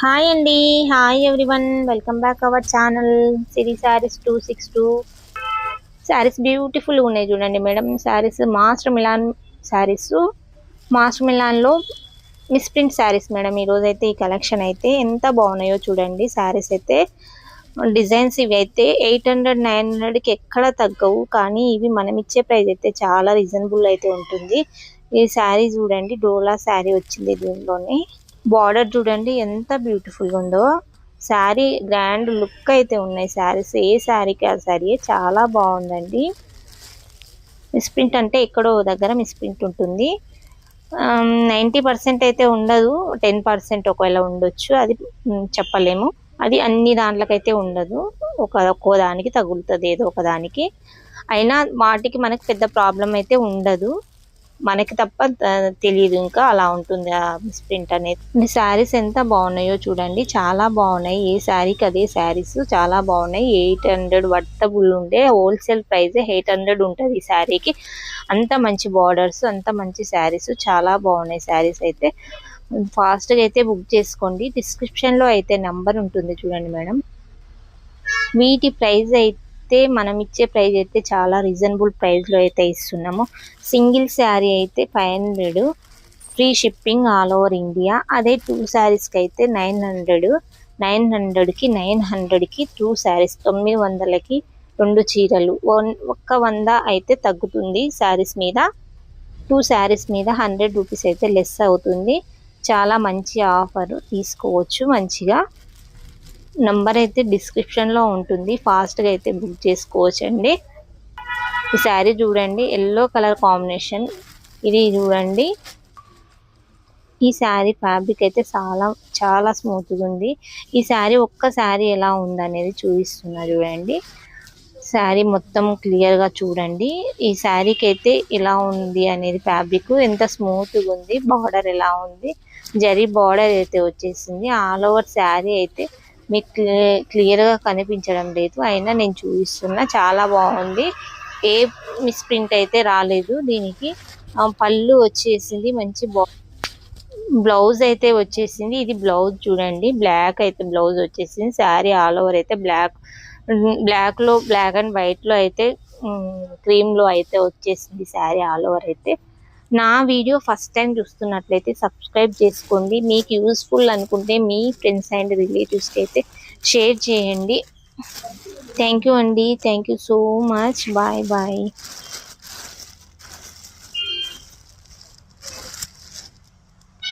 Hi అండి. Hi everyone, welcome back our channel Siri saris 262. Saris బ్యూటిఫుల్గా ఉన్నాయి చూడండి madam. Saris master Milan saris, master మిలాన్లో మిస్ప్రింట్ శారీస్ మేడం. ఈరోజు అయితే ఈ కలెక్షన్ అయితే ఎంత బాగున్నాయో చూడండి. శారీస్ అయితే డిజైన్స్ ఇవి అయితే 800 900కి ఎక్కడ తగ్గవు, కానీ ఇవి మనం ఇచ్చే ప్రైస్ అయితే చాలా రీజనబుల్ అయితే ఉంటుంది. ఈ శారీ చూడండి, డోలా శారీ వచ్చింది. దీనిలోనే బార్డర్ చూడండి ఎంత బ్యూటిఫుల్ గా ఉందో. శారీ గ్రాండ్ లుక్ అయితే ఉన్నాయి శారీస్. ఏ శారీకి ఆ శారీ చాలా బాగుందండి. మిస్ప్రింట్ అంటే ఎక్కడో దగ్గర మిస్ప్రింట్ ఉంటుంది. 90% అయితే ఉండదు, 10% ఒకవేళ ఉండొచ్చు, అది చెప్పలేము. అది అన్ని దాంట్లకైతే ఉండదు, ఒక్కో దానికి తగులుతుంది ఏదో ఒక దానికి. అయినా వాటికి మనకి పెద్ద ప్రాబ్లం అయితే ఉండదు, మనకి తప్ప తెలియదు ఇంకా అలా ఉంటుంది ఆ మిస్ప్రింట్ అనేది. శారీస్ ఎంత బాగున్నాయో చూడండి, చాలా బాగున్నాయి. ఏ శారీకి అదే శారీస్ చాలా బాగున్నాయి. 800 వర్తబుల్ ఉండే హోల్సేల్ ప్రైస్ 800 ఉంటుంది ఈ శారీకి. అంత మంచి బార్డర్స్, అంత మంచి శారీస్, చాలా బాగున్నాయి శారీస్ అయితే. ఫాస్ట్గా అయితే బుక్ చేసుకోండి. డిస్క్రిప్షన్లో అయితే నెంబర్ ఉంటుంది చూడండి మేడం. వీటి ప్రైస్ అయితే మనం ఇచ్చే ప్రైస్ అయితే చాలా రీజనబుల్ ప్రైస్లో అయితే ఇస్తున్నాము. సింగిల్ శారీ అయితే 500, free shipping all over India. అదే 2 శారీస్కి అయితే 900, 900కి 2 శారీస్, 900కి 2 చీరలు. 100 అయితే తగ్గుతుంది శారీస్ మీద. 2 శారీస్ మీద 100 రూపీస్ అయితే లెస్ అవుతుంది. చాలా మంచి ఆఫర్, తీసుకోవచ్చు మంచిగా. నంబర్ అయితే డిస్క్రిప్షన్లో ఉంటుంది, ఫాస్ట్గా అయితే బుక్ చేసుకోవచ్చు అండి. ఈ శారీ చూడండి, ఎల్లో కలర్ కాంబినేషన్. ఇది చూడండి, ఈ శారీ ఫ్యాబ్రిక్ అయితే చాలా చాలా స్మూత్గా ఉంది. ఈ శారీ ఒక్క శారీ ఎలా ఉందనేది చూపిస్తున్నా చూడండి. శారీ మొత్తం క్లియర్గా చూడండి. ఈ శారీకి అయితే ఎలా ఉంది అనేది, ఫ్యాబ్రిక్ ఎంత స్మూత్గా ఉంది, బార్డర్ ఎలా ఉంది, జరీ బార్డర్ అయితే వచ్చేసింది. ఆల్ ఓవర్ శారీ అయితే మీకు క్లియర్గా కనిపించడం లేదు, అయినా నేను చూపిస్తున్నా. చాలా బాగుంది, ఏ మిస్ప్రింట్ అయితే రాలేదు దీనికి. పళ్ళు వచ్చేసింది, మంచి బ్లౌజ్ అయితే వచ్చేసింది. ఇది బ్లౌజ్ చూడండి, బ్లాక్ అయితే బ్లౌజ్ వచ్చేసింది. శారీ ఆల్ ఓవర్ అయితే బ్లాక్లో, బ్లాక్ అండ్ వైట్లో అయితే క్రీమ్లో అయితే వచ్చేసింది శారీ ఆల్ ఓవర్ అయితే. నా వీడియో ఫస్ట్ టైం చూస్తున్నట్లయితే సబ్స్క్రైబ్ చేసుకోండి. మీకు యూస్ఫుల్ అనుకుంటే మీ ఫ్రెండ్స్ అండ్ రిలేటివ్స్కి అయితే షేర్ చేయండి. థ్యాంక్ యూ అండి, thank you so much. Bye bye.